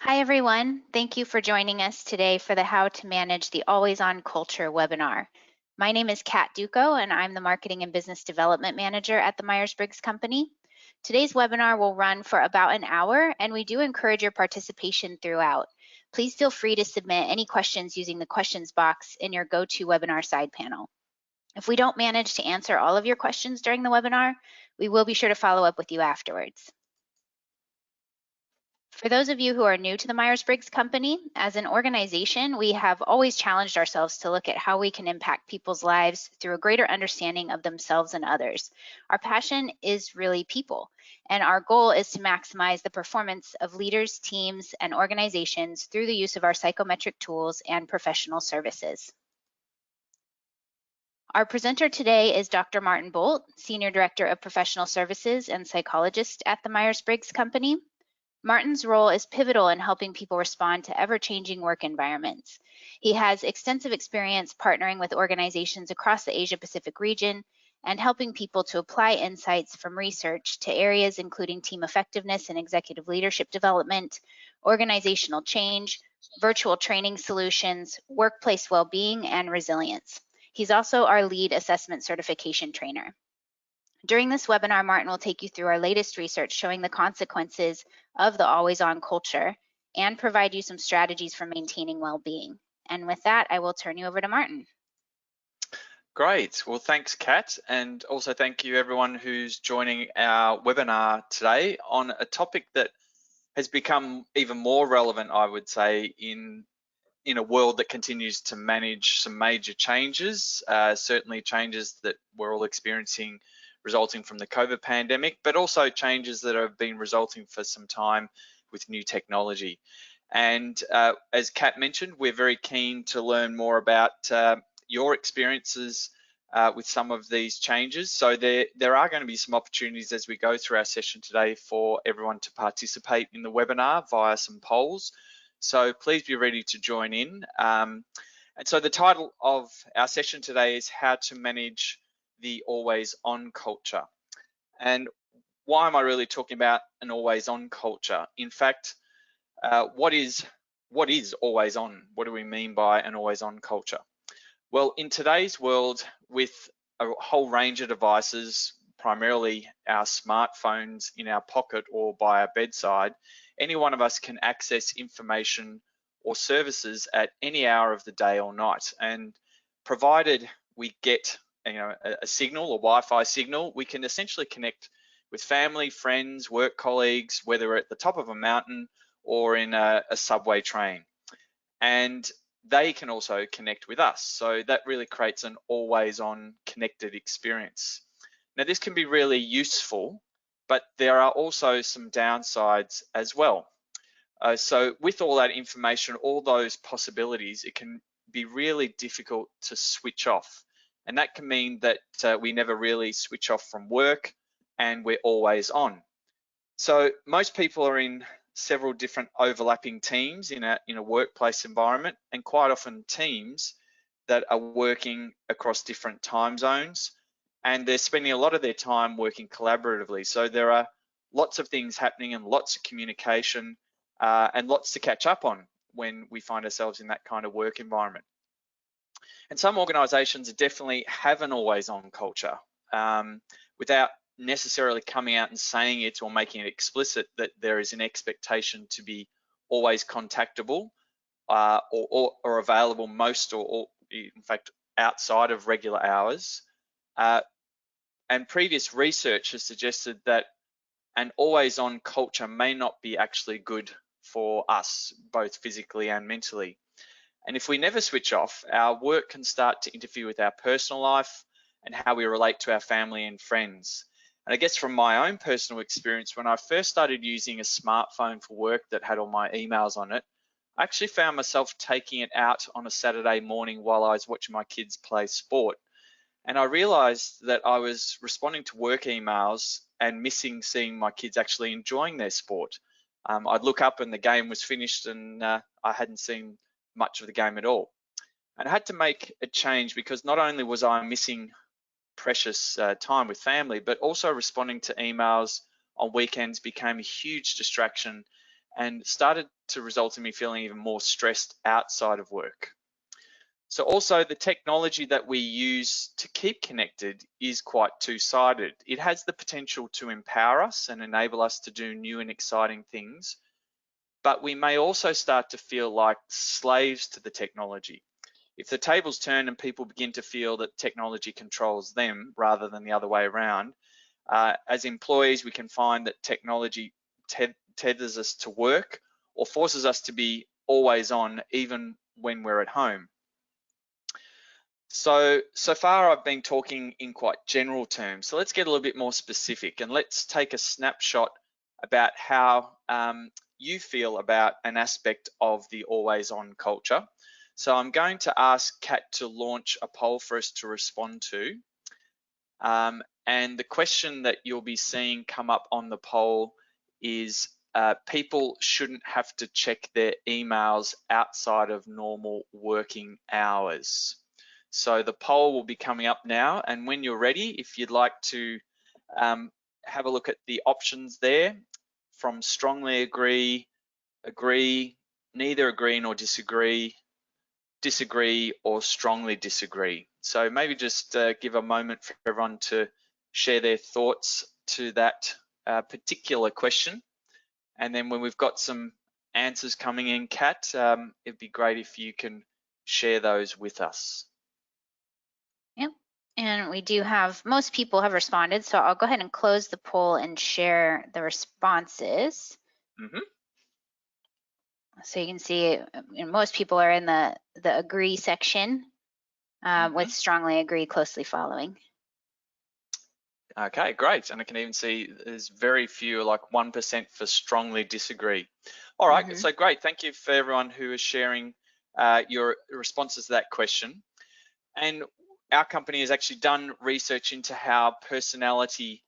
Hi, everyone. Thank you for joining us today for the How to Manage the Always On Culture webinar. My name is Kat Duco, and I'm the Marketing and Business Development Manager at the Myers-Briggs Company. Today's webinar will run for about an hour, and we do encourage your participation throughout. Please feel free to submit any questions using the questions box in your GoToWebinar side panel. If we don't manage to answer all of your questions during the webinar, we will be sure to follow up with you afterwards. For those of you who are new to the Myers-Briggs Company, as an organization, we have always challenged ourselves to look at how we can impact people's lives through a greater understanding of themselves and others. Our passion is really people, and our goal is to maximize the performance of leaders, teams, and organizations through the use of our psychometric tools and professional services. Our presenter today is Dr. Martin Bolt, Senior Director of Professional Services and Psychologist at the Myers-Briggs Company. Martin's role is pivotal in helping people respond to ever-changing work environments. He has extensive experience partnering with organizations across the Asia-Pacific region and helping people to apply insights from research to areas including team effectiveness and executive leadership development, organizational change, virtual training solutions, workplace well-being, and resilience. He's also our lead assessment certification trainer. During this webinar, Martin will take you through our latest research showing the consequences of the always-on culture and provide you some strategies for maintaining well-being. And with that, I will turn you over to Martin. Great. Well, thanks, Kat, and also thank you everyone who's joining our webinar today on a topic that has become even more relevant, I would say, in a world that continues to manage some major changes, certainly changes that we're all experiencing resulting from the COVID pandemic, but also changes that have been resulting for some time with new technology. And as Kat mentioned, we're very keen to learn more about your experiences with some of these changes. So there are going to be some opportunities as we go through our session today for everyone to participate in the webinar via some polls. So please be ready to join in. And so the title of our session today is How to Manage the Always On Culture. And why am I really talking about an always on culture? In fact, what is always on? What do we mean by an always on culture? Well, in today's world, with a whole range of devices, primarily our smartphones in our pocket or by our bedside, any one of us can access information or services at any hour of the day or night. And provided we get a signal, a Wi-Fi signal, we can essentially connect with family, friends, work colleagues, whether we're at the top of a mountain or in a subway train. And they can also connect with us. So that really creates an always on connected experience. Now, this can be really useful, but there are also some downsides as well. So with all that information, all those possibilities, it can be really difficult to switch off. And that can mean that we never really switch off from work and we're always on. So most people are in several different overlapping teams in a workplace environment, and quite often teams that are working across different time zones, and they're spending a lot of their time working collaboratively. So there are lots of things happening and lots of communication and lots to catch up on when we find ourselves in that kind of work environment. And some organizations definitely have an always on culture without necessarily coming out and saying it or making it explicit that there is an expectation to be always contactable or available most or in fact outside of regular hours. And previous research has suggested that an always on culture may not be actually good for us, both physically and mentally. And if we never switch off, our work can start to interfere with our personal life and how we relate to our family and friends. And I guess from my own personal experience, when I first started using a smartphone for work that had all my emails on it, I actually found myself taking it out on a Saturday morning while I was watching my kids play sport. And I realized that I was responding to work emails and missing seeing my kids actually enjoying their sport. I'd look up and the game was finished and I hadn't seen much of the game at all. And I had to make a change because not only was I missing precious time with family, but also responding to emails on weekends became a huge distraction and started to result in me feeling even more stressed outside of work. So also the technology that we use to keep connected is quite two-sided. It has the potential to empower us and enable us to do new and exciting things, but we may also start to feel like slaves to the technology. If the tables turn and people begin to feel that technology controls them rather than the other way around, as employees, we can find that technology tethers us to work or forces us to be always on even when we're at home. So far I've been talking in quite general terms. So let's get a little bit more specific and let's take a snapshot about how you feel about an aspect of the always on culture. So I'm going to ask Kat to launch a poll for us to respond to. And the question that you'll be seeing come up on the poll is people shouldn't have to check their emails outside of normal working hours. So the poll will be coming up now, and when you're ready, if you'd like to have a look at the options there, from strongly agree, agree, neither agree nor disagree, disagree, or strongly disagree. So maybe just give a moment for everyone to share their thoughts to that particular question. And then when we've got some answers coming in, Kat, it'd be great if you can share those with us. Yep. And we do have, most people have responded, so I'll go ahead and close the poll and share the responses. Mm-hmm. So you can see most people are in the agree section, with strongly agree closely following. Okay, great. And I can even see there's very few, like 1% for strongly disagree. All right, so great. Thank you for everyone who is sharing your responses to that question. And our company has actually done research into how personality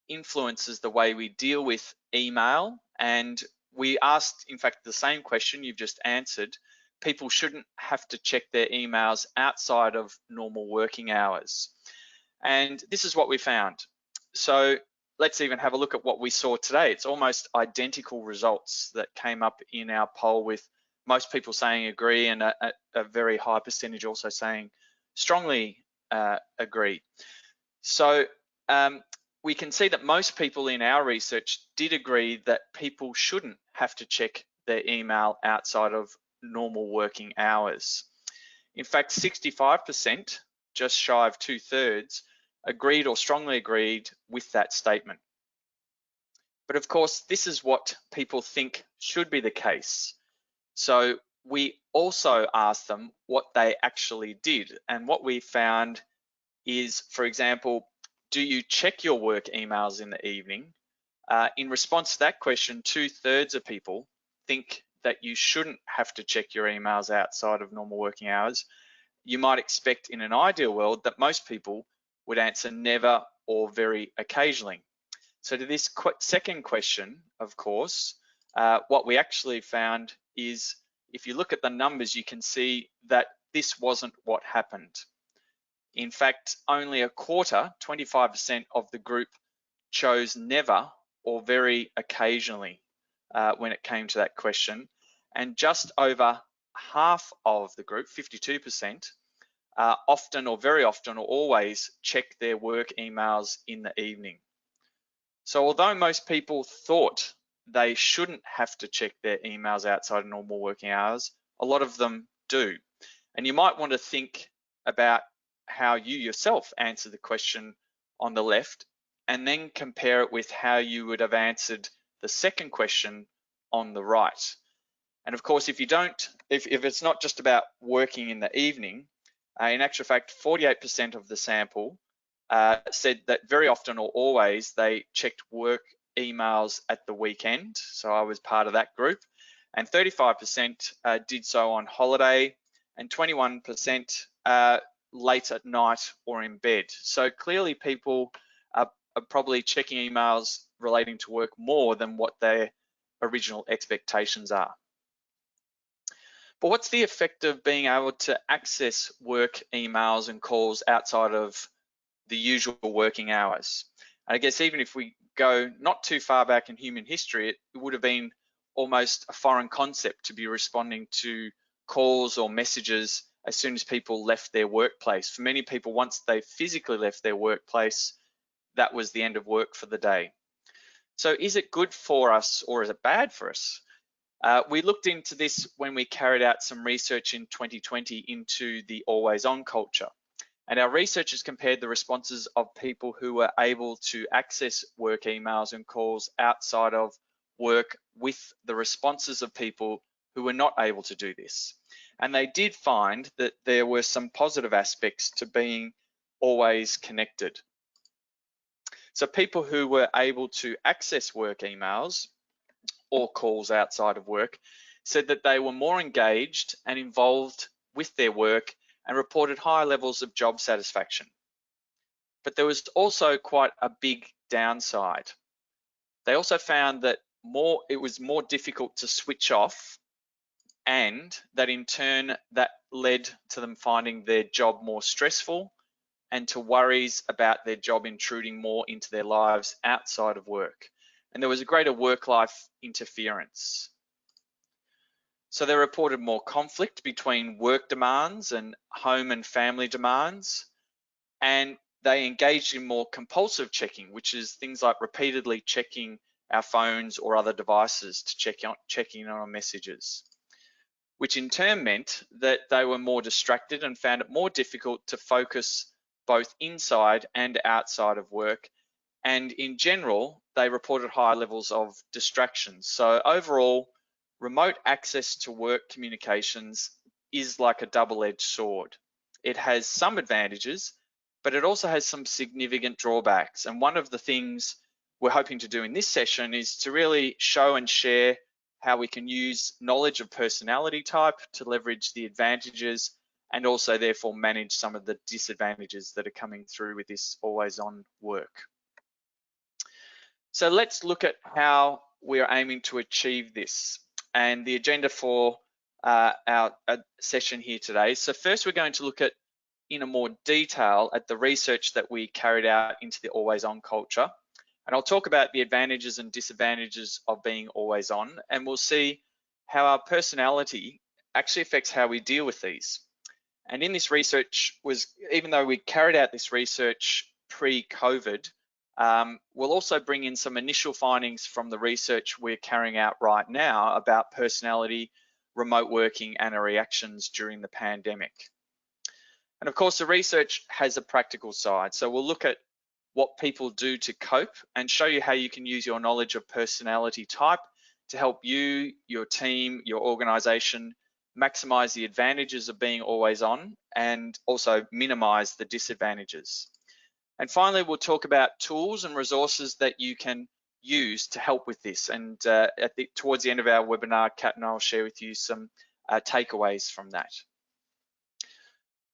influences the way we deal with email. And we asked, in fact, the same question you've just answered. People shouldn't have to check their emails outside of normal working hours. And this is what we found. So let's even have a look at what we saw today. It's almost identical results that came up in our poll, with most people saying agree and a very high percentage also saying strongly agree. So we can see that most people in our research did agree that people shouldn't have to check their email outside of normal working hours. In fact, 65%, just shy of 2/3, agreed or strongly agreed with that statement. But of course, this is what people think should be the case. So we also asked them what they actually did. And what we found is, for example, do you check your work emails in the evening? In response to that question, 2/3 of people think that you shouldn't have to check your emails outside of normal working hours. You might expect in an ideal world that most people would answer never or very occasionally. So to this second question, of course, what we actually found is, if you look at the numbers, you can see that this wasn't what happened. In fact, only a quarter, 25% of the group, chose never or very occasionally when it came to that question. And just over half of the group, 52%, often or very often or always check their work emails in the evening. So although most people thought they shouldn't have to check their emails outside of normal working hours, a lot of them do. And you might want to think about how you yourself answer the question on the left, and then compare it with how you would have answered the second question on the right. And of course, if it's not just about working in the evening, in actual fact, 48% of the sample said that very often or always they checked work emails at the weekend. So I was part of that group. And 35% did so on holiday, and 21% late at night or in bed. So clearly people are probably checking emails relating to work more than what their original expectations are. But what's the effect of being able to access work emails and calls outside of the usual working hours? And I guess even if we go not too far back in human history, it would have been almost a foreign concept to be responding to calls or messages as soon as people left their workplace. For many people, once they physically left their workplace, that was the end of work for the day. So is it good for us or is it bad for us? We looked into this when we carried out some research in 2020 into the always on culture. And our researchers compared the responses of people who were able to access work emails and calls outside of work with the responses of people who were not able to do this. And they did find that there were some positive aspects to being always connected. So people who were able to access work emails or calls outside of work said that they were more engaged and involved with their work and reported higher levels of job satisfaction. But there was also quite a big downside. They also found that it was more difficult to switch off, and that in turn that led to them finding their job more stressful and to worries about their job intruding more into their lives outside of work. And there was a greater work-life interference. So they reported more conflict between work demands and home and family demands, and they engaged in more compulsive checking, which is things like repeatedly checking our phones or other devices to check in on our messages, which in turn meant that they were more distracted and found it more difficult to focus both inside and outside of work. And in general, they reported higher levels of distractions. So overall, remote access to work communications is like a double-edged sword. It has some advantages, but it also has some significant drawbacks. And one of the things we're hoping to do in this session is to really show and share how we can use knowledge of personality type to leverage the advantages and also therefore manage some of the disadvantages that are coming through with this always on work. So let's look at how we are aiming to achieve this and the agenda for our session here today. So first we're going to look at in a more detail at the research that we carried out into the always on culture. And I'll talk about the advantages and disadvantages of being always on, and we'll see how our personality actually affects how we deal with these. And in this research even though we carried out this research pre-COVID, we'll also bring in some initial findings from the research we're carrying out right now about personality, remote working, and our reactions during the pandemic. And of course, the research has a practical side. So we'll look at what people do to cope and show you how you can use your knowledge of personality type to help you, your team, your organization maximize the advantages of being always on and also minimize the disadvantages. And finally, we'll talk about tools and resources that you can use to help with this. And towards the end of our webinar, Kat and I will share with you some takeaways from that.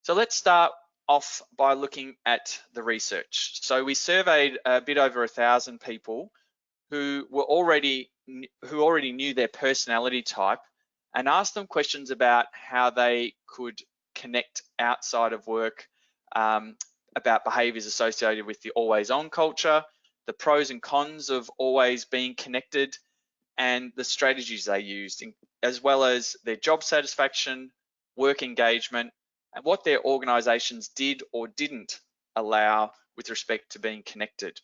So let's start off by looking at the research. So we surveyed a bit over 1,000 people who already knew their personality type and asked them questions about how they could connect outside of work, about behaviors associated with the always on culture, the pros and cons of always being connected, and the strategies they used, as well as their job satisfaction, work engagement, and what their organizations did or didn't allow with respect to being connected.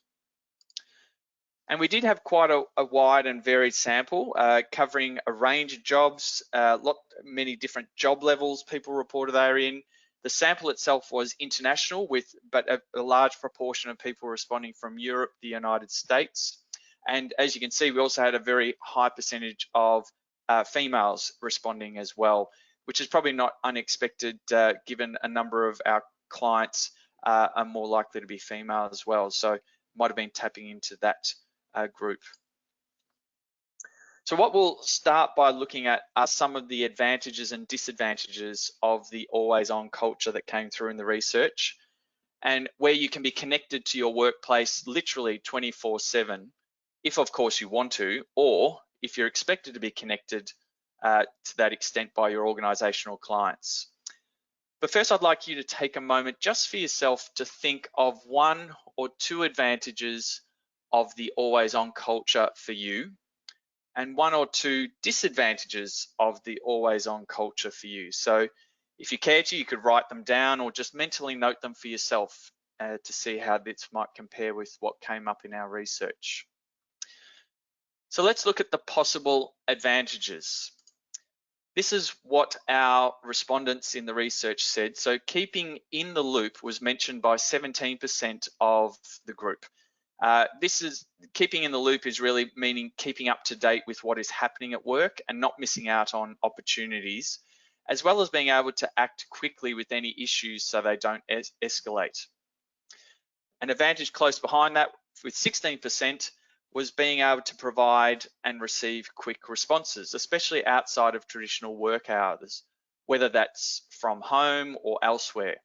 And we did have quite a wide and varied sample covering a range of jobs, many different job levels people reported they were in. The sample itself was international but a large proportion of people responding from Europe, the United States. And as you can see, we also had a very high percentage of females responding as well, which is probably not unexpected given a number of our clients are more likely to be female as well. So might have been tapping into that group. So what we'll start by looking at are some of the advantages and disadvantages of the always on culture that came through in the research, and where you can be connected to your workplace literally 24/7, if of course you want to, or if you're expected to be connected to that extent by your organizational clients. But first, I'd like you to take a moment just for yourself to think of one or two advantages of the always on culture for you, and 1 or 2 disadvantages of the always on culture for you. So if you care to, you could write them down or just mentally note them for yourself to see how this might compare with what came up in our research. So let's look at the possible advantages. This is what our respondents in the research said. So keeping in the loop was mentioned by 17% of the group. This is keeping in the loop is really meaning keeping up to date with what is happening at work and not missing out on opportunities, as well as being able to act quickly with any issues so they don't escalate. An advantage close behind that with 16% was being able to provide and receive quick responses, especially outside of traditional work hours, whether that's from home or elsewhere.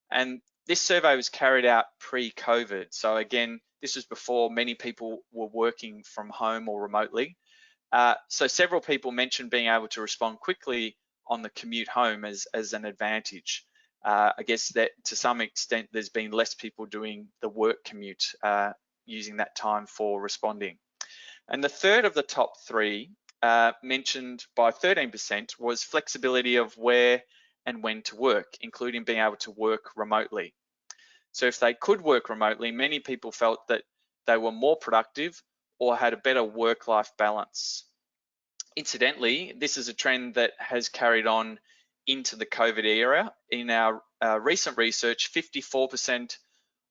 And this survey was carried out pre-COVID. So again, this was before many people were working from home or remotely. So several people mentioned being able to respond quickly on the commute home as an advantage. I guess that to some extent, there's been less people doing the work commute using that time for responding. And the third of the top 3 mentioned by 13% was flexibility of where and when to work, including being able to work remotely. So if they could work remotely, many people felt that they were more productive or had a better work-life balance. Incidentally, this is a trend that has carried on into the COVID era. In our recent research, 54%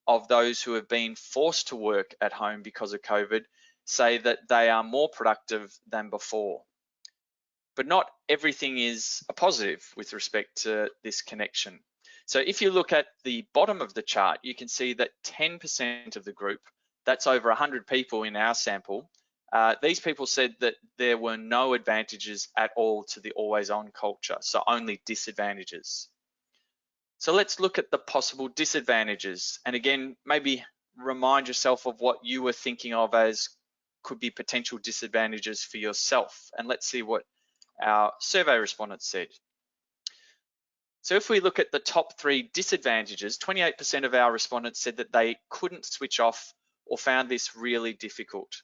of those who have been forced to work at home because of COVID say that they are more productive than before. But not everything is a positive with respect to this connection. So if you look at the bottom of the chart, you can see that 10% of the group, that's over 100 people in our sample, these people said that there were no advantages at all to the always on culture, so only disadvantages. So let's look at the possible disadvantages. And again, maybe remind yourself of what you were thinking of as could be potential disadvantages for yourself. And let's see what our survey respondents said. So if we look at the top 3 disadvantages, 28% of our respondents said that they couldn't switch off or found this really difficult.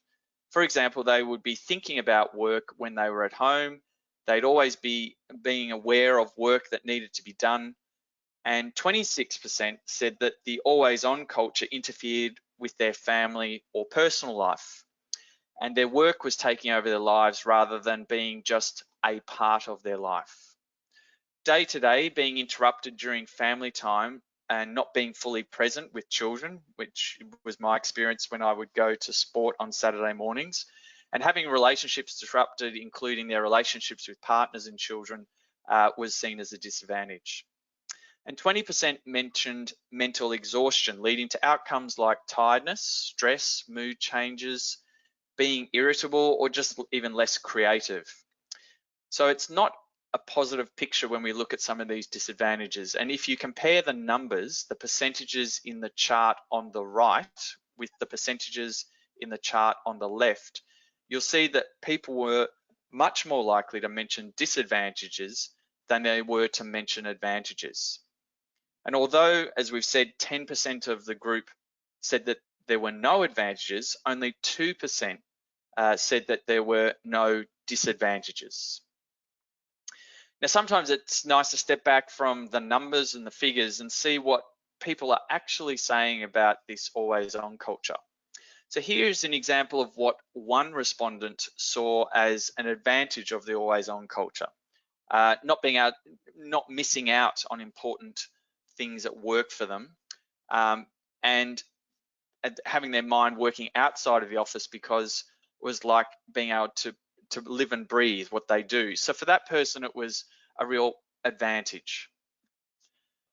For example, they would be thinking about work when they were at home. They'd always be being aware of work that needed to be done. And 26% said that the always on culture interfered with their family or personal life, and their work was taking over their lives rather than being just a part of their life. Day to day, being interrupted during family time and not being fully present with children, which was my experience when I would go to sport on Saturday mornings, and having relationships disrupted, including their relationships with partners and children, was seen as a disadvantage. And 20% mentioned mental exhaustion, leading to outcomes like tiredness, stress, mood changes, being irritable, or just even less creative. So it's not a positive picture when we look at some of these disadvantages. And if you compare the numbers, the percentages in the chart on the right with the percentages in the chart on the left, you'll see that people were much more likely to mention disadvantages than they were to mention advantages. And although, as we've said, 10% of the group said that there were no advantages, only 2% said that there were no disadvantages. Now, sometimes it's nice to step back from the numbers and the figures and see what people are actually saying about this always on culture. So here's an example of what one respondent saw as an advantage of the always on culture. Not missing out on important things at work for them, and having their mind working outside of the office because it was like being able to live and breathe what they do. So for that person, it was a real advantage.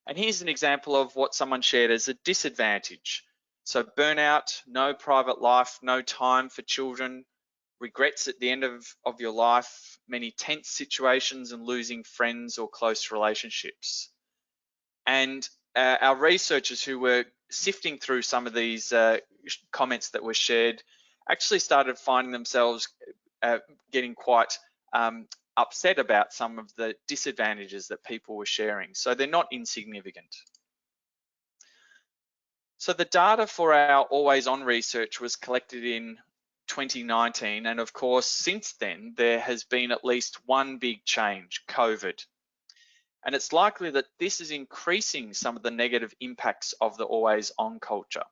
And here's an example of what someone shared as a disadvantage. So burnout, no private life, no time for children, regrets at the end of your life, many tense situations and losing friends or close relationships. And our researchers who were sifting through some of these comments that were shared actually started finding themselves getting quite upset about some of the disadvantages that people were sharing. So they're not insignificant. So the data for our always on research was collected in 2019, and of course, since then, there has been at least one big change, COVID. And it's likely that this is increasing some of the negative impacts of the always on culture.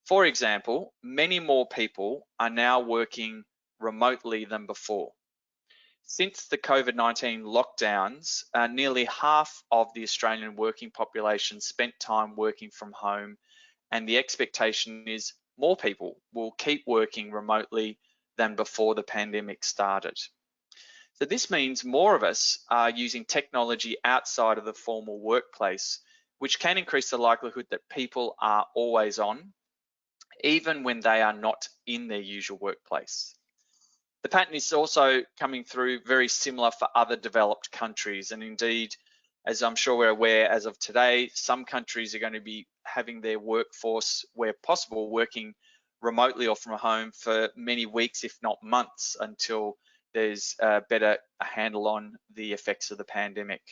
For example, many more people are now working remotely than before. Since the COVID-19 lockdowns, nearly half of the Australian working population spent time working from home, and the expectation is more people will keep working remotely than before the pandemic started. So this means more of us are using technology outside of the formal workplace, which can increase the likelihood that people are always on, even when they are not in their usual workplace. The pattern is also coming through very similar for other developed countries, and indeed, as I'm sure we're aware as of today, some countries are going to be having their workforce, where possible, working remotely or from home for many weeks, if not months, until there's a better handle on the effects of the pandemic.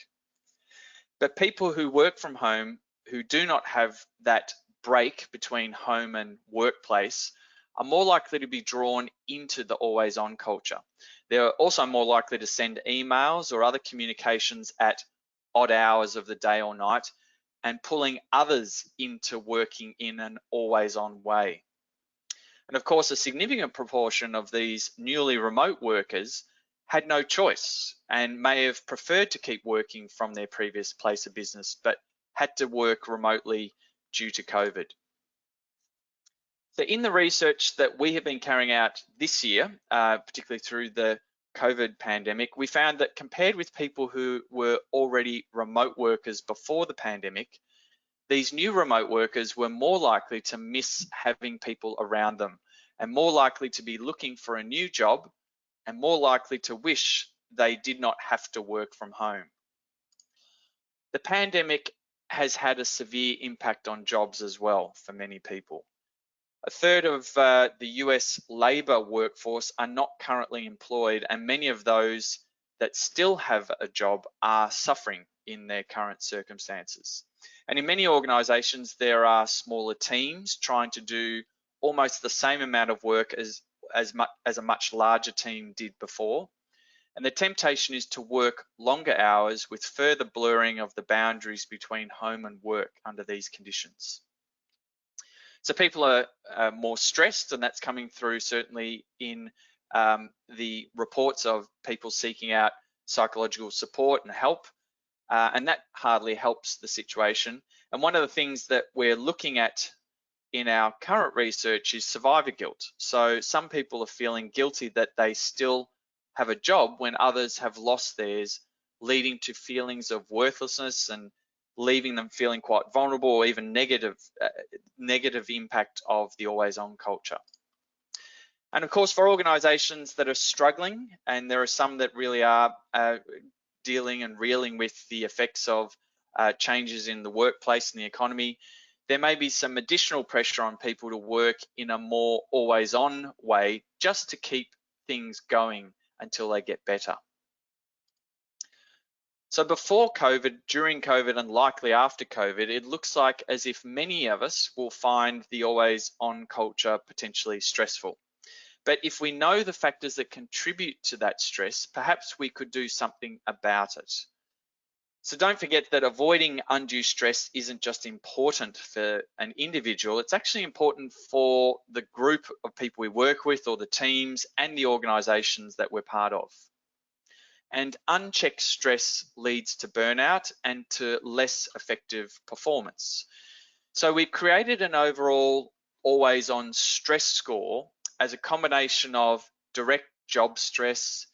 But people who work from home, who do not have that break between home and workplace, are more likely to be drawn into the always on culture. They're also more likely to send emails or other communications at odd hours of the day or night, and pulling others into working in an always on way. And of course, a significant proportion of these newly remote workers had no choice and may have preferred to keep working from their previous place of business, but had to work remotely due to COVID. So in the research that we have been carrying out this year, particularly through the COVID pandemic, we found that compared with people who were already remote workers before the pandemic, these new remote workers were more likely to miss having people around them, and more likely to be looking for a new job, and more likely to wish they did not have to work from home. The pandemic has had a severe impact on jobs as well for many people. A third of the US labour workforce are not currently employed, and many of those that still have a job are suffering in their current circumstances. And in many organisations, there are smaller teams trying to do almost the same amount of work as a much larger team did before. And the temptation is to work longer hours, with further blurring of the boundaries between home and work under these conditions. So people are more stressed, and that's coming through certainly in the reports of people seeking out psychological support and help, and that hardly helps the situation. And one of the things that we're looking at in our current research is survivor guilt. So some people are feeling guilty that they still have a job when others have lost theirs, leading to feelings of worthlessness and leaving them feeling quite vulnerable, or even negative impact of the always on culture. And of course, for organizations that are struggling, and there are some that really are dealing and reeling with the effects of changes in the workplace and the economy, there may be some additional pressure on people to work in a more always on way, just to keep things going until they get better. So before COVID, during COVID, and likely after COVID, it looks like as if many of us will find the always on culture potentially stressful. But if we know the factors that contribute to that stress, perhaps we could do something about it. So don't forget that avoiding undue stress isn't just important for an individual, it's actually important for the group of people we work with, or the teams and the organizations that we're part of. And unchecked stress leads to burnout and to less effective performance. So we created an overall always on stress score as a combination of direct job stress,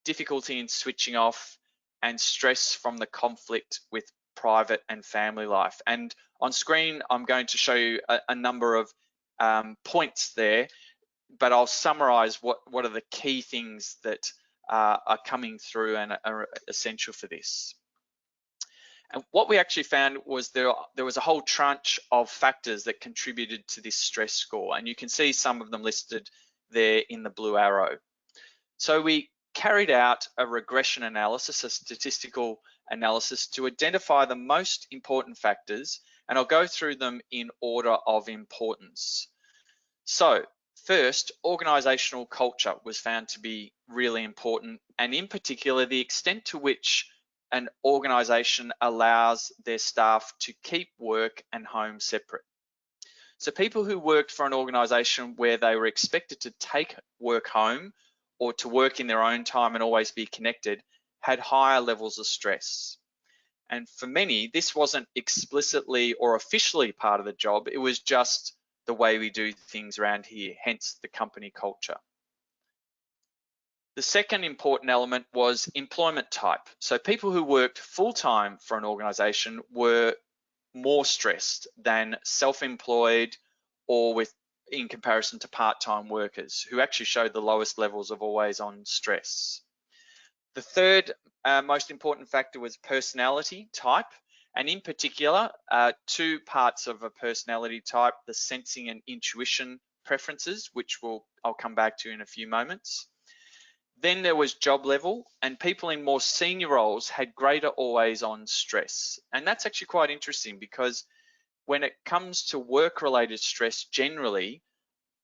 difficulty in switching off, and stress from the conflict with private and family life. And on screen, I'm going to show you a number of points there, but I'll summarize what are the key things that are coming through and are essential for this. And what we actually found was there was a whole tranche of factors that contributed to this stress score, and you can see some of them listed there in the blue arrow. So we carried out a regression analysis, a statistical analysis, to identify the most important factors, and I'll go through them in order of importance. So First, organizational culture was found to be really important, and in particular, the extent to which an organization allows their staff to keep work and home separate. So people who worked for an organization where they were expected to take work home or to work in their own time and always be connected had higher levels of stress. And for many, this wasn't explicitly or officially part of the job, it was just the way we do things around here, hence the company culture. The second important element was employment type. So people who worked full-time for an organization were more stressed than self-employed or in comparison to part-time workers, who actually showed the lowest levels of always-on stress. The third most important factor was personality type, and in particular, two parts of a personality type: the sensing and intuition preferences, which I'll come back to in a few moments. Then there was job level, and people in more senior roles had greater always-on stress. And that's actually quite interesting, because when it comes to work-related stress generally,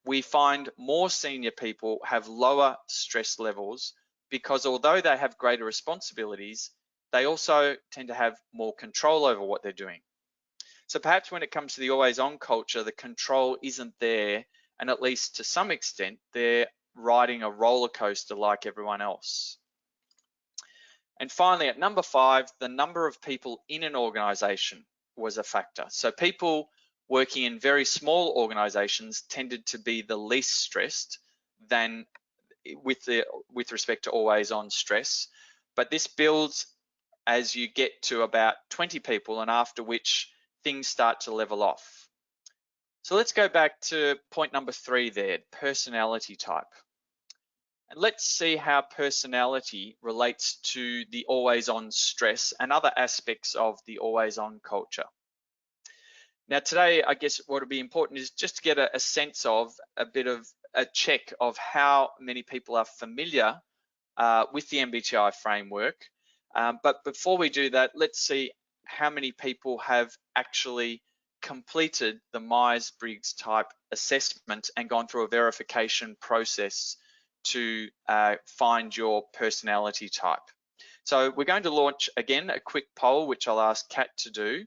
we find more senior people have lower stress levels, because although they have greater responsibilities, they also tend to have more control over what they're doing. So perhaps when it comes to the always-on culture, the control isn't there, and at least to some extent, they're riding a roller coaster like everyone else. And finally, at number 5, the number of people in an organization was a factor. So people working in very small organizations tended to be the least stressed than with respect to always-on stress. But this builds as you get to about 20 people, and after which things start to level off. So let's go back to point number 3 there, personality type. And let's see how personality relates to the always-on stress and other aspects of the always-on culture. Now today, I guess what would be important is just to get a sense of a bit of a check of how many people are familiar with the MBTI framework. But before we do that, let's see how many people have actually completed the Myers-Briggs type assessment and gone through a verification process to find your personality type. So we're going to launch again a quick poll, which I'll ask Kat to do.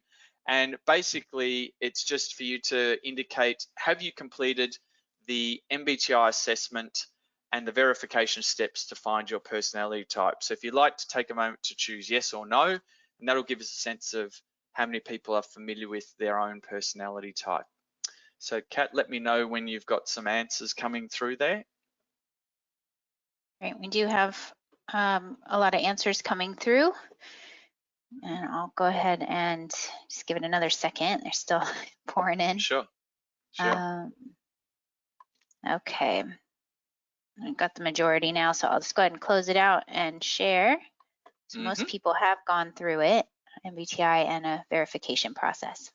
And basically, it's just for you to indicate, have you completed the MBTI assessment and the verification steps to find your personality type? So if you'd like to take a moment to choose yes or no, and that'll give us a sense of how many people are familiar with their own personality type. So Kat, let me know when you've got some answers coming through there. Right, we do have a lot of answers coming through, and I'll go ahead and just give it another second. They're still pouring in. Sure. Okay, I've got the majority now, so I'll just go ahead and close it out and share. So most people have gone through it, MBTI and a verification process.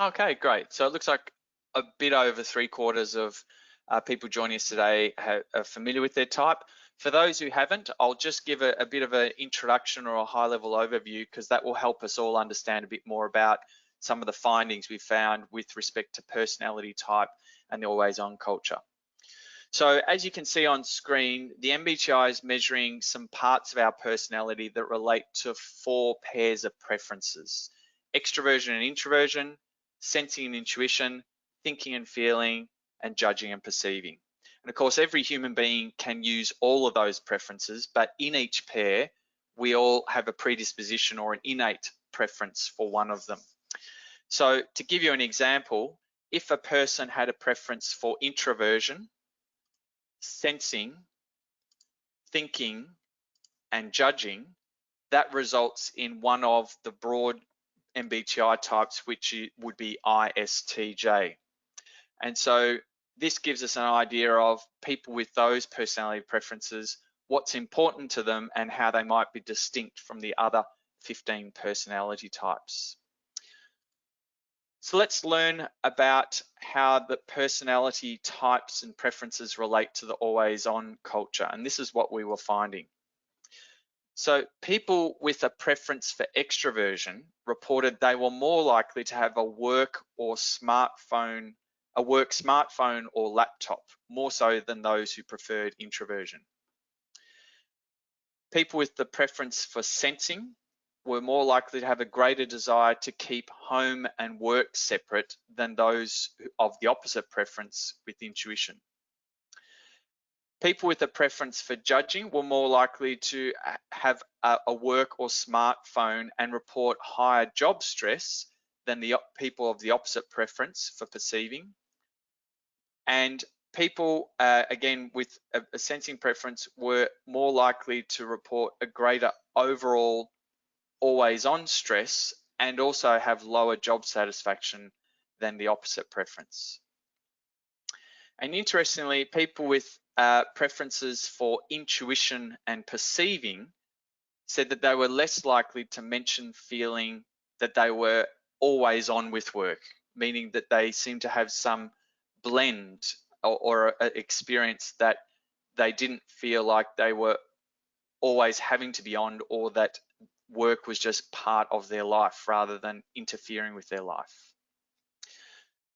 Okay, great. So it looks like a bit over 3/4 of people joining us today are familiar with their type. For those who haven't, I'll just give a bit of an introduction or a high-level overview, because that will help us all understand a bit more about some of the findings we found with respect to personality type and the always-on culture. So as you can see on screen, the MBTI is measuring some parts of our personality that relate to 4 pairs of preferences: extroversion and introversion, sensing and intuition, thinking and feeling, and judging and perceiving. And of course, every human being can use all of those preferences, but in each pair, we all have a predisposition or an innate preference for one of them. So to give you an example, if a person had a preference for introversion, sensing, thinking, and judging, that results in one of the broad MBTI types, which would be ISTJ. And so this gives us an idea of people with those personality preferences, what's important to them, and how they might be distinct from the other 15 personality types. So let's learn about how the personality types and preferences relate to the always-on culture. And this is what we were finding. So people with a preference for extroversion reported they were more likely to have a work or smartphone a work smartphone or laptop, more so than those who preferred introversion. People with the preference for sensing were more likely to have a greater desire to keep home and work separate than those of the opposite preference with intuition. People with a preference for judging were more likely to have a work or smartphone and report higher job stress than the people of the opposite preference for perceiving. And people, again, with a sensing preference were more likely to report a greater overall always-on stress and also have lower job satisfaction than the opposite preference. And interestingly, people with preferences for intuition and perceiving said that they were less likely to mention feeling that they were always on with work, meaning that they seem to have some blend or experience that they didn't feel like they were always having to be on, or that work was just part of their life rather than interfering with their life.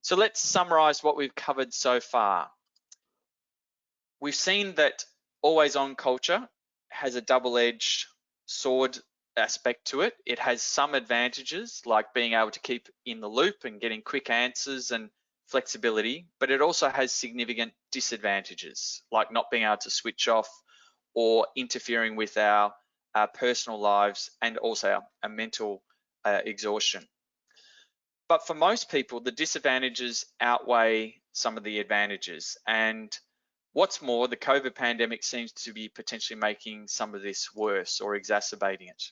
So let's summarize what we've covered so far. We've seen that always on culture has a double-edged sword aspect to it. It has some advantages like being able to keep in the loop and getting quick answers and flexibility, but it also has significant disadvantages like not being able to switch off or interfering with our personal lives and also our mental exhaustion. But for most people, the disadvantages outweigh some of the advantages. And what's more, the COVID pandemic seems to be potentially making some of this worse or exacerbating it.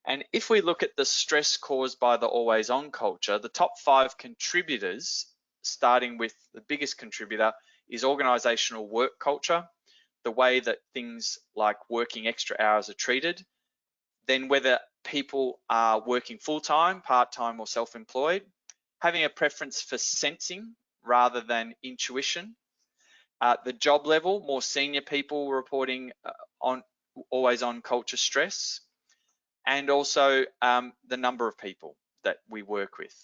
And if we look at the stress caused by the always on culture, the top 5 contributors, starting with the biggest contributor, is organizational work culture, the way that things like working extra hours are treated, then whether people are working full-time, part-time, or self-employed, having a preference for sensing rather than intuition, the job level, more senior people reporting on always on culture stress, and also the number of people that we work with.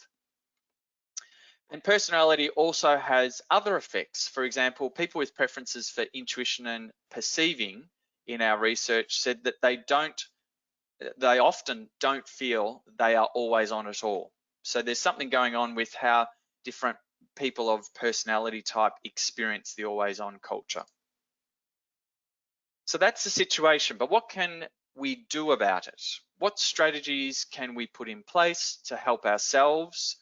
And personality also has other effects. For example, people with preferences for intuition and perceiving in our research said that they often don't feel they are always on at all. So there's something going on with how different people of personality type experience the always on culture. So that's the situation, but what can we do about it? What strategies can we put in place to help ourselves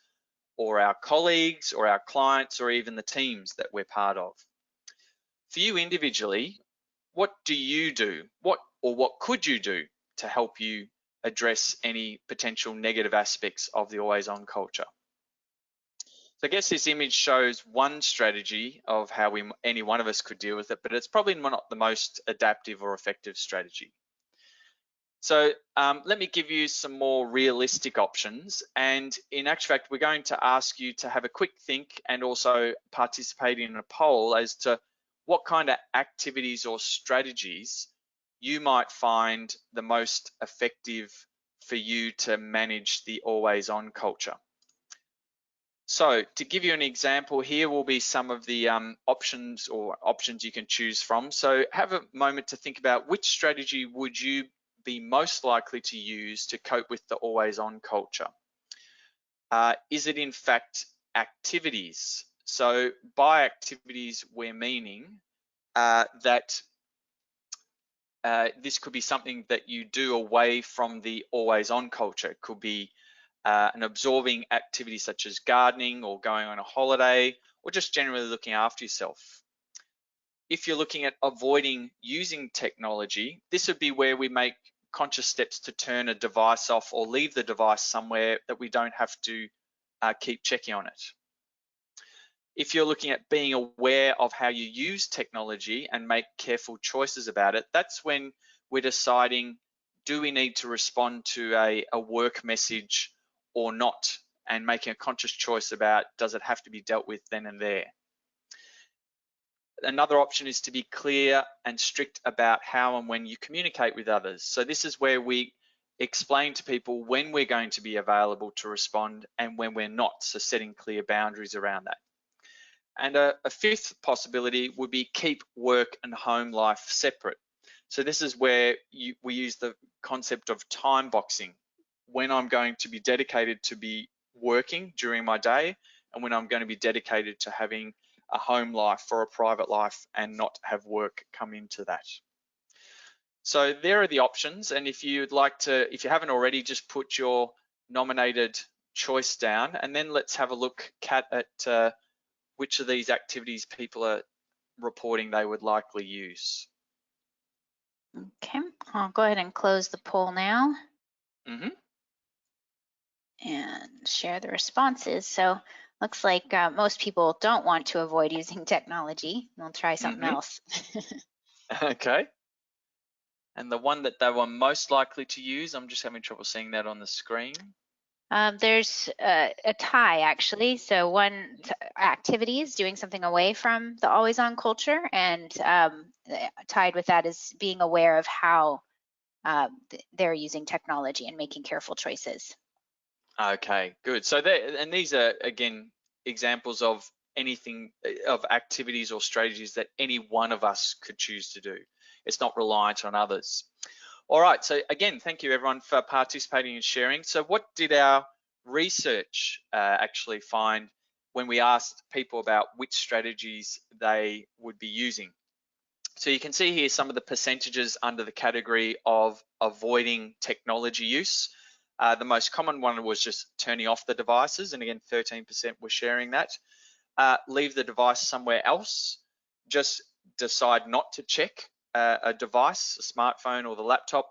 or our colleagues or our clients or even the teams that we're part of? For you individually, what do you do? What could you do to help you address any potential negative aspects of the always on culture? So I guess this image shows one strategy of how any one of us could deal with it, but it's probably not the most adaptive or effective strategy. So let me give you some more realistic options. And in actual fact, we're going to ask you to have a quick think and also participate in a poll as to what kind of activities or strategies you might find the most effective for you to manage the always on culture. So to give you an example, here will be some of the options you can choose from. So have a moment to think about which strategy would you be most likely to use to cope with the always on culture. Is it in fact activities? So by activities, we're meaning that this could be something that you do away from the always on culture. It could be an absorbing activity such as gardening or going on a holiday or just generally looking after yourself. If you're looking at avoiding using technology, this would be where we make conscious steps to turn a device off or leave the device somewhere that we don't have to keep checking on it. If you're looking at being aware of how you use technology and make careful choices about it, that's when we're deciding, do we need to respond to a work message or not, and making a conscious choice about, does it have to be dealt with then and there? Another option is to be clear and strict about how and when you communicate with others. So this is where we explain to people when we're going to be available to respond and when we're not, so setting clear boundaries around that. And a fifth possibility would be keep work and home life separate. So this is where we use the concept of time boxing, when I'm going to be dedicated to be working during my day and when I'm going to be dedicated to having a home life or a private life and not have work come into that. So there are the options, and if you'd like to, if you haven't already, just put your nominated choice down, and then let's have a look, Kat, at which of these activities people are reporting they would likely use. Okay, I'll go ahead and close the poll now. And share the responses. So looks like most people don't want to avoid using technology. They'll try something else. Okay. And the one that they were most likely to use, I'm just having trouble seeing that on the screen. There's a tie, actually. So one activity is doing something away from the always-on culture, and tied with that is being aware of how they're using technology and making careful choices. Okay, good. So and these are, again, examples of anything, of activities or strategies that any one of us could choose to do. It's not reliant on others. All right, so again, thank you everyone for participating and sharing. So what did our research actually find when we asked people about which strategies they would be using? So you can see here some of the percentages under the category of avoiding technology use. The most common one was just turning off the devices, and again, 13% were sharing that. Leave the device somewhere else. Just decide not to check a device, a smartphone or the laptop,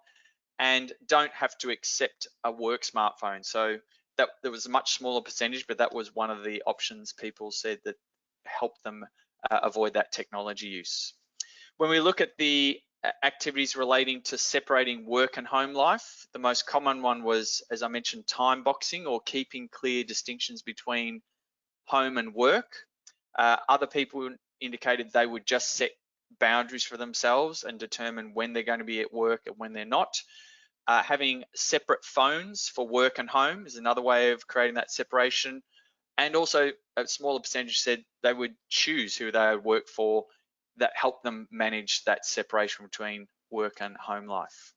and don't have to accept a work smartphone. So that there was a much smaller percentage, but that was one of the options people said that helped them avoid that technology use. When we look at the activities relating to separating work and home life, the most common one was, as I mentioned, time boxing, or keeping clear distinctions between home and work. Other people indicated they would just set boundaries for themselves and determine when they're going to be at work and when they're not. Having separate phones for work and home is another way of creating that separation. And also a smaller percentage said they would choose who they would work for, that helped them manage that separation between work and home life.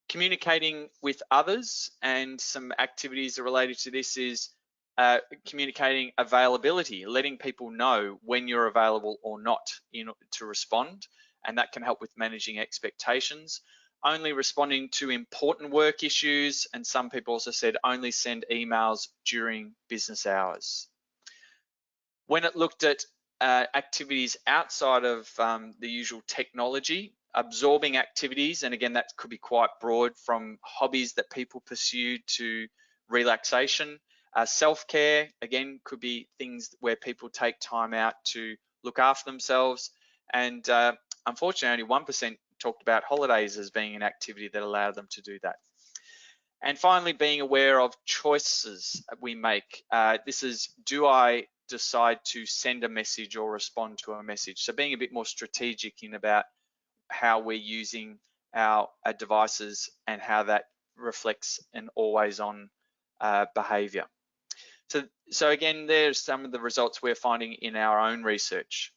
Communicating with others, and some activities related to this is communicating availability, letting people know when you're available or not to respond, and that can help with managing expectations. Only responding to important work issues, and some people also said only send emails during business hours. When it looked at activities outside of the usual technology, absorbing activities, and again, that could be quite broad, from hobbies that people pursue to relaxation. Self-care, again, could be things where people take time out to look after themselves. And unfortunately, only 1% talked about holidays as being an activity that allowed them to do that. And finally, being aware of choices we make. This is, do I decide to send a message or respond to a message? So being a bit more strategic in about how we're using our devices and how that reflects an always-on behavior. So again, there's some of the results we're finding in our own research.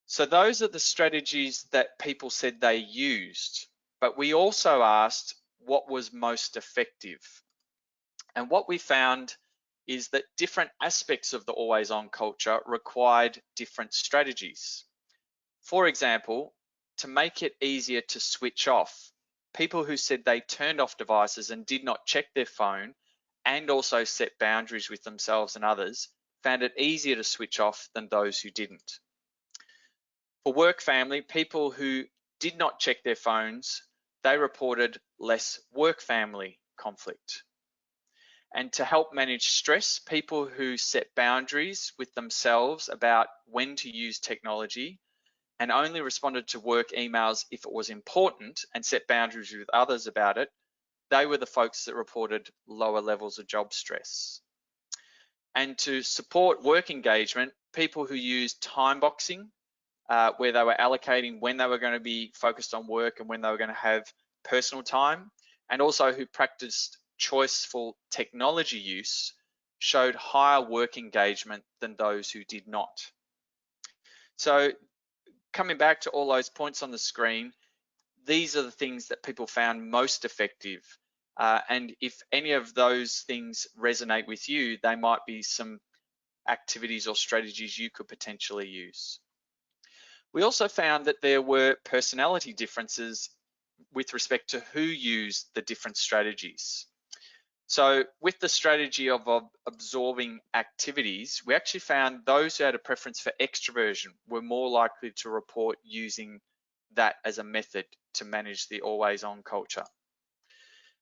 So those are the strategies that people said they used, but we also asked what was most effective. And what we found is that different aspects of the always-on culture required different strategies. For example, to make it easier to switch off, people who said they turned off devices and did not check their phone, and also set boundaries with themselves and others, found it easier to switch off than those who didn't. For work family, people who did not check their phones, they reported less work family conflict. And to help manage stress, people who set boundaries with themselves about when to use technology and only responded to work emails if it was important and set boundaries with others about it, they were the folks that reported lower levels of job stress. And to support work engagement, people who used time boxing, where they were allocating when they were going to be focused on work and when they were going to have personal time, and also who practiced choiceful technology use, showed higher work engagement than those who did not. So coming back to all those points on the screen, these are the things that people found most effective. And if any of those things resonate with you, they might be some activities or strategies you could potentially use. We also found that there were personality differences with respect to who used the different strategies. So with the strategy of absorbing activities, we actually found those who had a preference for extroversion were more likely to report using that as a method to manage the always on culture.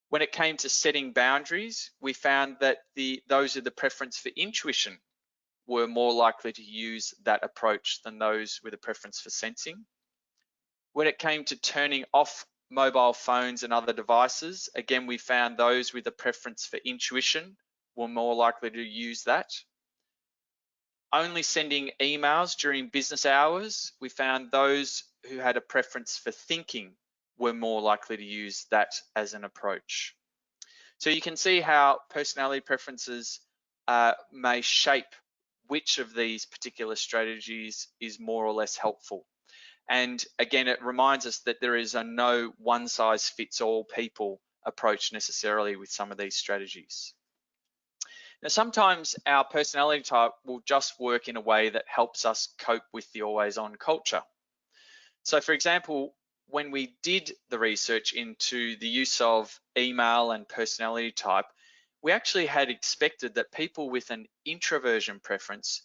When it came to setting boundaries, we found that those with the preference for intuition were more likely to use that approach than those with a preference for sensing. When it came to turning off mobile phones and other devices, again, we found those with a preference for intuition were more likely to use that. Only sending emails during business hours, we found those who had a preference for thinking were more likely to use that as an approach. So you can see how personality preferences may shape which of these particular strategies is more or less helpful. And again, it reminds us that there is a no one size fits all people approach necessarily with some of these strategies. Now, sometimes our personality type will just work in a way that helps us cope with the always on culture. So for example, when we did the research into the use of email and personality type, we actually had expected that people with an introversion preference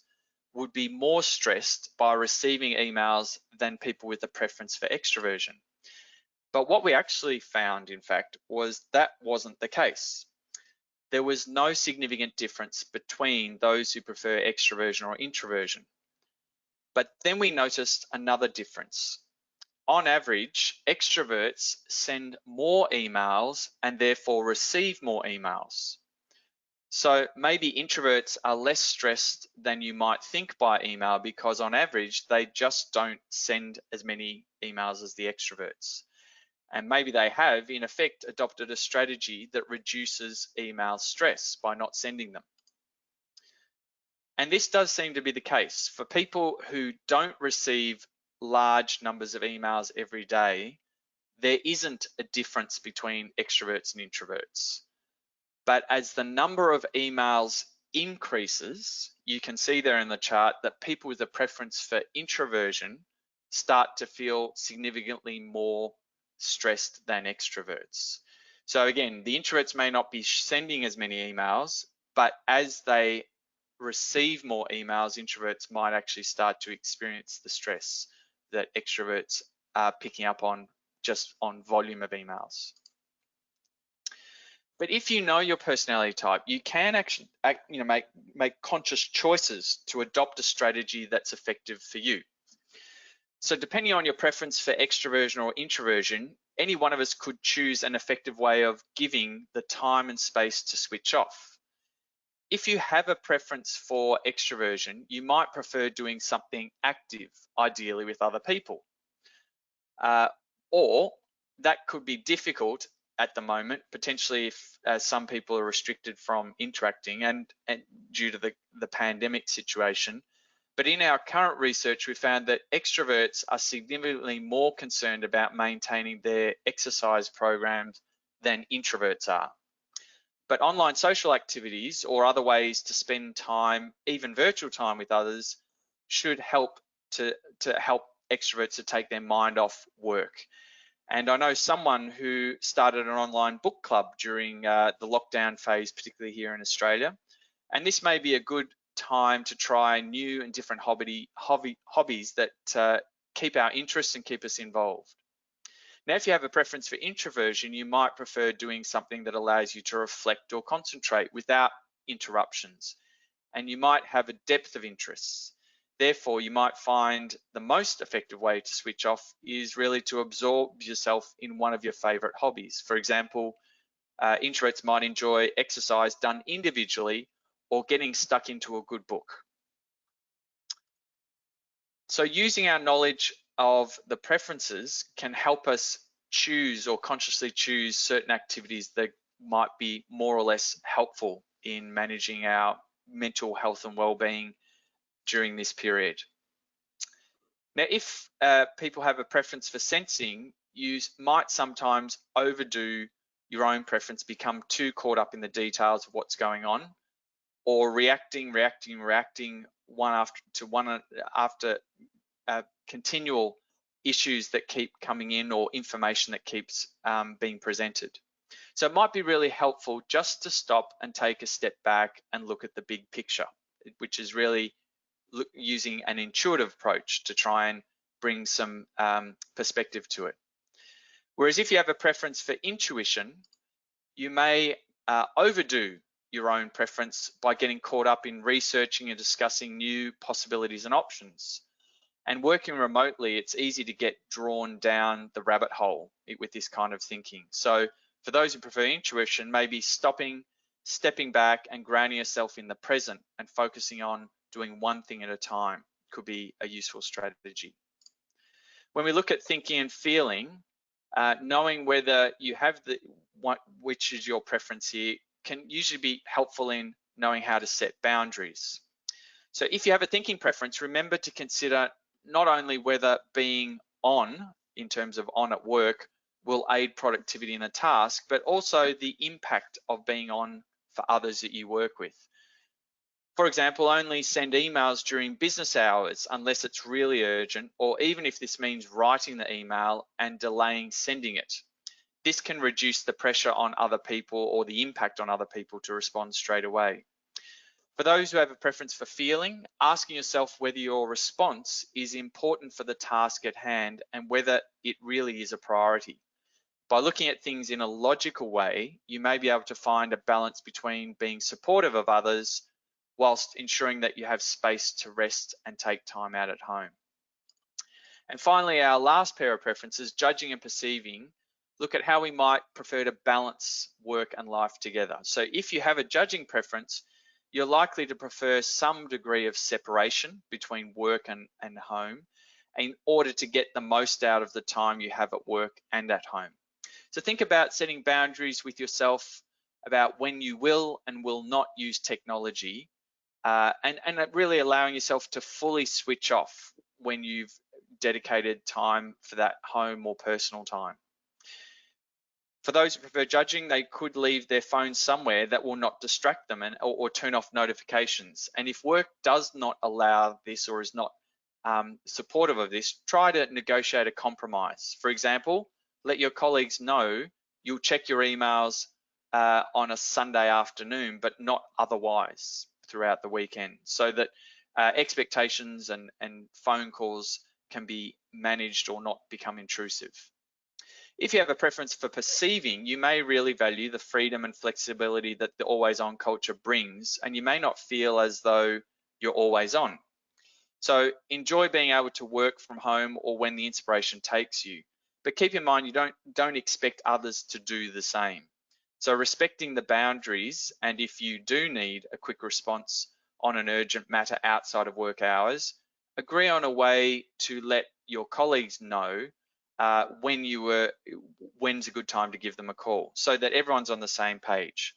would be more stressed by receiving emails than people with a preference for extroversion. But what we actually found, in fact, was that wasn't the case. There was no significant difference between those who prefer extroversion or introversion. But then we noticed another difference. On average, extroverts send more emails and therefore receive more emails. So maybe introverts are less stressed than you might think by email because on average, they just don't send as many emails as the extroverts. And maybe they have, in effect, adopted a strategy that reduces email stress by not sending them. And this does seem to be the case. For people who don't receive large numbers of emails every day, there isn't a difference between extroverts and introverts. But as the number of emails increases, you can see there in the chart that people with a preference for introversion start to feel significantly more stressed than extroverts. So again, the introverts may not be sending as many emails, but as they receive more emails, introverts might actually start to experience the stress that extroverts are picking up on just on volume of emails. But if you know your personality type, you can actually make conscious choices to adopt a strategy that's effective for you. So depending on your preference for extroversion or introversion, any one of us could choose an effective way of giving the time and space to switch off. If you have a preference for extroversion, you might prefer doing something active, ideally with other people. Or that could be difficult at the moment, potentially if some people are restricted from interacting and due to the pandemic situation. But in our current research, we found that extroverts are significantly more concerned about maintaining their exercise programs than introverts are. But online social activities or other ways to spend time, even virtual time with others, should help to help extroverts to take their mind off work. And I know someone who started an online book club during the lockdown phase, particularly here in Australia. And this may be a good time to try new and different hobbies that keep our interests and keep us involved. Now, if you have a preference for introversion, you might prefer doing something that allows you to reflect or concentrate without interruptions. And you might have a depth of interests. Therefore, you might find the most effective way to switch off is really to absorb yourself in one of your favorite hobbies. For example, introverts might enjoy exercise done individually or getting stuck into a good book. So using our knowledge of the preferences can help us choose or consciously choose certain activities that might be more or less helpful in managing our mental health and well-being during this period. Now, if people have a preference for sensing, you might sometimes overdo your own preference, become too caught up in the details of what's going on, or reacting one after continual issues that keep coming in or information that keeps being presented. So it might be really helpful just to stop and take a step back and look at the big picture, which is really using an intuitive approach to try and bring some perspective to it. Whereas if you have a preference for intuition, you may overdo your own preference by getting caught up in researching and discussing new possibilities and options. And working remotely, it's easy to get drawn down the rabbit hole with this kind of thinking. So for those who prefer intuition, maybe stepping back and grounding yourself in the present and focusing on doing one thing at a time could be a useful strategy. When we look at thinking and feeling, knowing whether you have which is your preference here can usually be helpful in knowing how to set boundaries. So if you have a thinking preference, remember to consider not only whether being on, in terms of on at work, will aid productivity in a task, but also the impact of being on for others that you work with. For example, only send emails during business hours unless it's really urgent, or even if this means writing the email and delaying sending it. This can reduce the pressure on other people or the impact on other people to respond straight away. For those who have a preference for feeling, asking yourself whether your response is important for the task at hand and whether it really is a priority. By looking at things in a logical way, you may be able to find a balance between being supportive of others whilst ensuring that you have space to rest and take time out at home. And finally, our last pair of preferences, judging and perceiving, look at how we might prefer to balance work and life together. So if you have a judging preference, you're likely to prefer some degree of separation between work and home in order to get the most out of the time you have at work and at home. So think about setting boundaries with yourself about when you will and will not use technology, and really allowing yourself to fully switch off when you've dedicated time for that home or personal time. For those who prefer judging, they could leave their phone somewhere that will not distract them or turn off notifications. And if work does not allow this or is not supportive of this, try to negotiate a compromise. For example, let your colleagues know you'll check your emails on a Sunday afternoon, but not otherwise throughout the weekend, so that expectations and phone calls can be managed or not become intrusive. If you have a preference for perceiving, you may really value the freedom and flexibility that the always-on culture brings, and you may not feel as though you're always on. So enjoy being able to work from home or when the inspiration takes you, but keep in mind you don't expect others to do the same. So respecting the boundaries, and if you do need a quick response on an urgent matter outside of work hours, agree on a way to let your colleagues know when's a good time to give them a call, so that everyone's on the same page.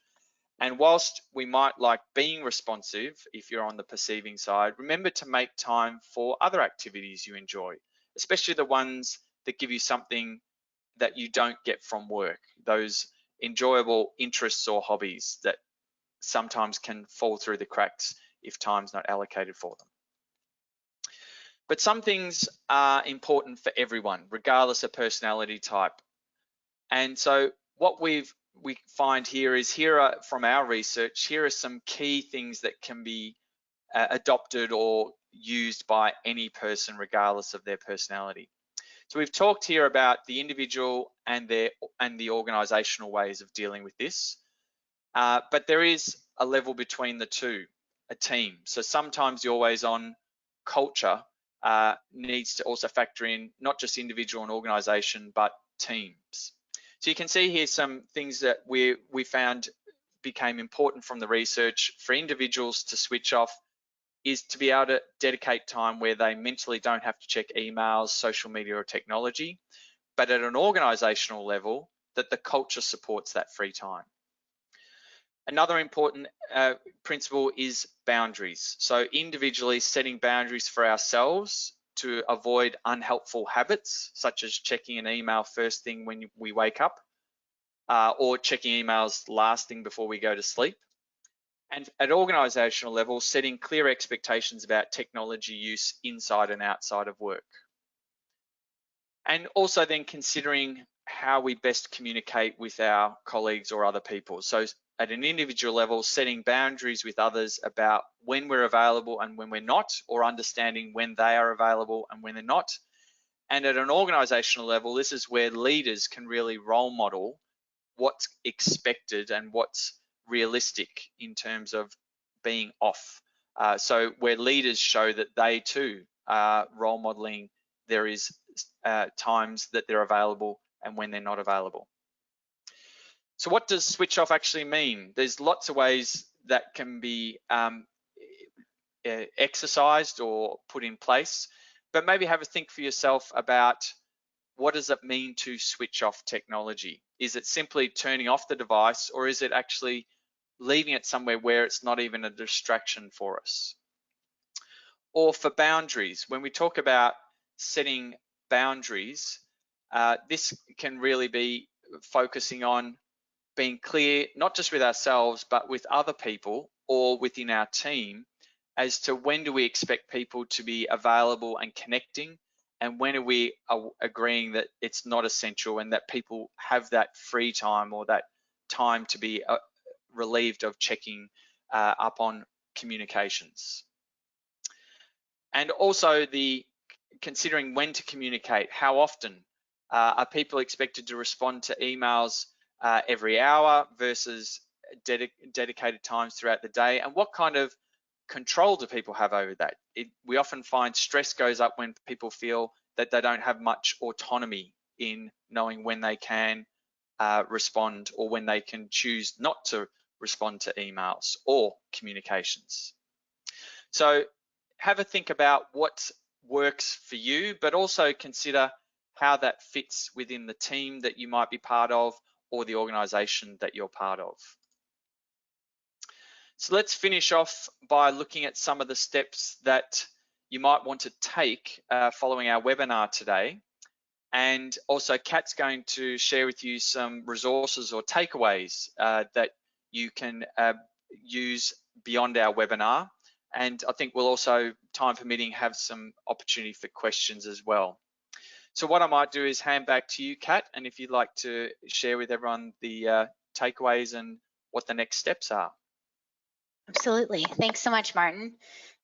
And whilst we might like being responsive, if you're on the perceiving side, remember to make time for other activities you enjoy, especially the ones that give you something that you don't get from work, those enjoyable interests or hobbies that sometimes can fall through the cracks if time's not allocated for them. But some things are important for everyone, regardless of personality type. And so what we find here are, from our research, here are some key things that can be adopted or used by any person, regardless of their personality. So we've talked here about the individual and the organizational ways of dealing with this, but there is a level between the two, a team. So sometimes the always-on culture needs to also factor in not just individual and organization, but teams. So you can see here some things that we found became important from the research. For individuals to switch off is to be able to dedicate time where they mentally don't have to check emails, social media, or technology, but at an organizational level, that the culture supports that free time. Another important principle is boundaries. So individually setting boundaries for ourselves to avoid unhelpful habits, such as checking an email first thing when we wake up, or checking emails last thing before we go to sleep. And at organizational level, setting clear expectations about technology use inside and outside of work. And also then considering how we best communicate with our colleagues or other people. So at an individual level, setting boundaries with others about when we're available and when we're not, or understanding when they are available and when they're not. And at an organizational level, this is where leaders can really role model what's expected and what's realistic in terms of being off. So where leaders show that they too are role modeling, there is times that they're available and when they're not available. So what does switch off actually mean? There's lots of ways that can be exercised or put in place, but maybe have a think for yourself about what does it mean to switch off technology? Is it simply turning off the device, or is it actually leaving it somewhere where it's not even a distraction for us? Or for boundaries, when we talk about setting boundaries, this can really be focusing on being clear, not just with ourselves, but with other people or within our team as to when do we expect people to be available and connecting, and when are we agreeing that it's not essential and that people have that free time or that time to be relieved of checking up on communications. And also considering when to communicate, how often. Are people expected to respond to emails every hour versus dedicated times throughout the day? And what kind of control do people have over that? We often find stress goes up when people feel that they don't have much autonomy in knowing when they can respond or when they can choose not to respond to emails or communications. So have a think about what works for you, but also consider how that fits within the team that you might be part of or the organization that you're part of. So let's finish off by looking at some of the steps that you might want to take following our webinar today. And also Kat's going to share with you some resources or takeaways that you can use beyond our webinar. And I think we'll also, time permitting, have some opportunity for questions as well. So what I might do is hand back to you, Kat, and if you'd like to share with everyone the takeaways and what the next steps are. Absolutely. Thanks so much, Martin.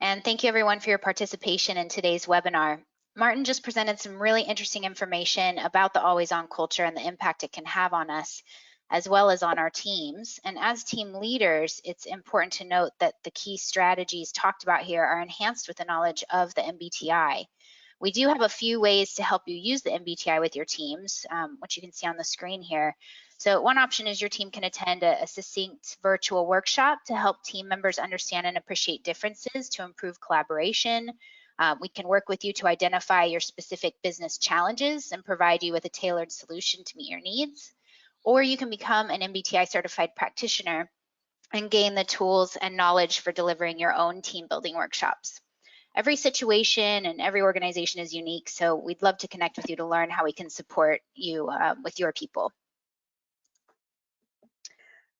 And thank you everyone for your participation in today's webinar. Martin just presented some really interesting information about the always on culture and the impact it can have on us, as well as on our teams. And as team leaders, it's important to note that the key strategies talked about here are enhanced with the knowledge of the MBTI. We do have a few ways to help you use the MBTI with your teams, which you can see on the screen here. So one option is your team can attend a succinct virtual workshop to help team members understand and appreciate differences to improve collaboration. We can work with you to identify your specific business challenges and provide you with a tailored solution to meet your needs. Or you can become an MBTI certified practitioner and gain the tools and knowledge for delivering your own team building workshops. Every situation and every organization is unique, so we'd love to connect with you to learn how we can support you with your people.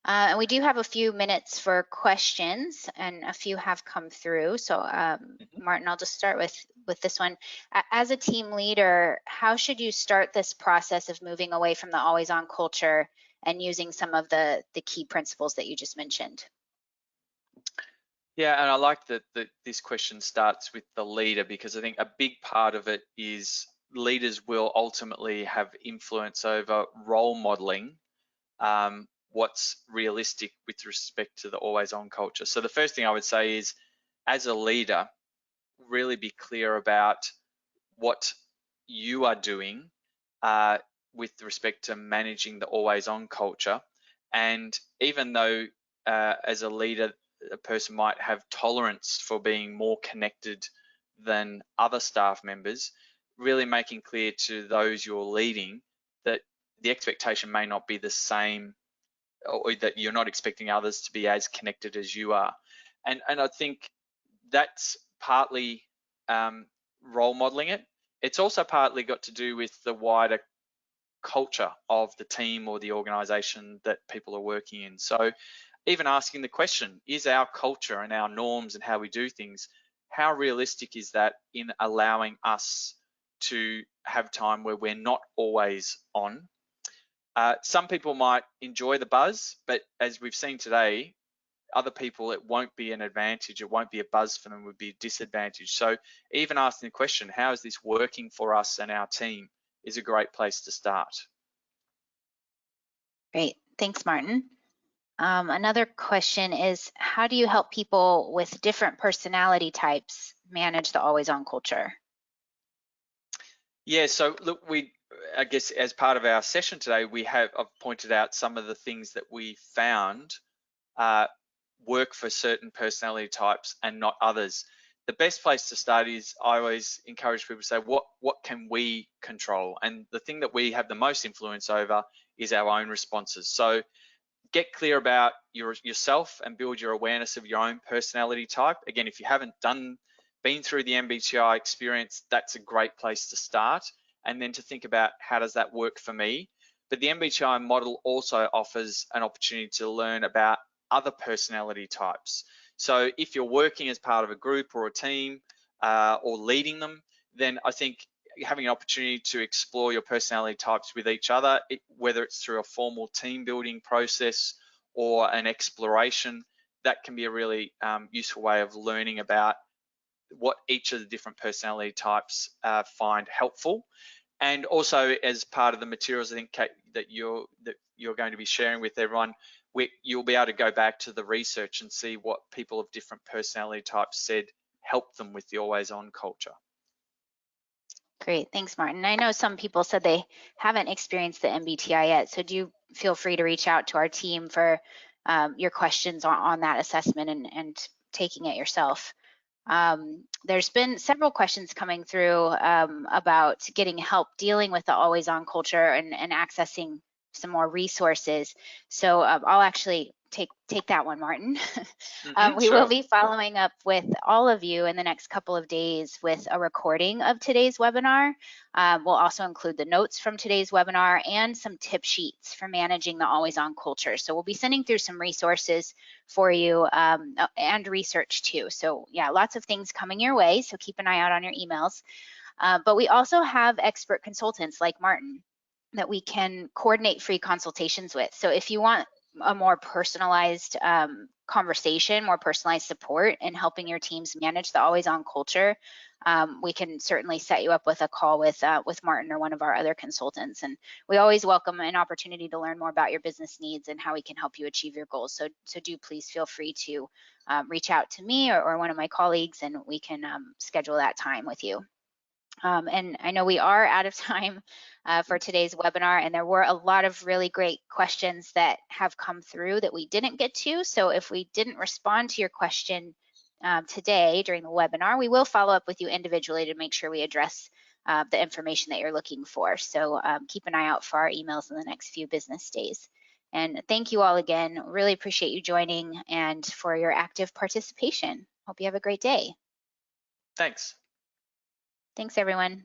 And we do have a few minutes for questions, and a few have come through. So Martin, I'll just start with this one. As a team leader, how should you start this process of moving away from the always on culture and using some of the key principles that you just mentioned? Yeah, and I like that this question starts with the leader, because I think a big part of it is leaders will ultimately have influence over role modeling what's realistic with respect to the always on culture. So the first thing I would say is, as a leader, really be clear about what you are doing with respect to managing the always on culture. And even though as a leader, a person might have tolerance for being more connected than other staff members, really making clear to those you're leading that the expectation may not be the same or that you're not expecting others to be as connected as you are. And I think that's partly role modeling it. It's also partly got to do with the wider culture of the team or the organization that people are working in. So even asking the question, is our culture and our norms and how we do things, how realistic is that in allowing us to have time where we're not always on? Some people might enjoy the buzz, but as we've seen today, other people, it won't be an advantage. It won't be a buzz for them, it would be a disadvantage. So even asking the question, how is this working for us and our team, is a great place to start. Great, thanks, Martin. Another question is, how do you help people with different personality types manage the always-on culture? Yeah, so look, I guess as part of our session today, I've pointed out some of the things that we found work for certain personality types and not others. The best place to start is, I always encourage people to say, what can we control? And the thing that we have the most influence over is our own responses. So get clear about yourself and build your awareness of your own personality type. Again, if you haven't been through the MBTI experience, that's a great place to start. And then to think about, how does that work for me? But the MBTI model also offers an opportunity to learn about other personality types. So if you're working as part of a group or a team or leading them, then I think having an opportunity to explore your personality types with each other, whether it's through a formal team building process or an exploration, that can be a really useful way of learning about what each of the different personality types find helpful. And also, as part of the materials, I think, Kate, that you're going to be sharing with everyone, you'll be able to go back to the research and see what people of different personality types said helped them with the always-on culture. Great, thanks, Martin. I know some people said they haven't experienced the MBTI yet, so do feel free to reach out to our team for your questions on that assessment and taking it yourself. There's been several questions coming through about getting help dealing with the always-on culture and accessing some more resources. So I'll actually take that one, Martin. We Sure. will be following up with all of you in the next couple of days with a recording of today's webinar. We'll also include the notes from today's webinar and some tip sheets for managing the always-on culture. So we'll be sending through some resources for you and research too. So yeah, lots of things coming your way, so keep an eye out on your emails. But we also have expert consultants like Martin that we can coordinate free consultations with. So if you want a more personalized conversation, more personalized support in helping your teams manage the always-on culture, we can certainly set you up with a call with Martin or one of our other consultants. And we always welcome an opportunity to learn more about your business needs and how we can help you achieve your goals. So do please feel free to reach out to me or one of my colleagues, and we can schedule that time with you. And I know we are out of time for today's webinar, and there were a lot of really great questions that have come through that we didn't get to. So if we didn't respond to your question today during the webinar, we will follow up with you individually to make sure we address the information that you're looking for. So keep an eye out for our emails in the next few business days. And thank you all again. Really appreciate you joining and for your active participation. Hope you have a great day. Thanks. Thanks, everyone.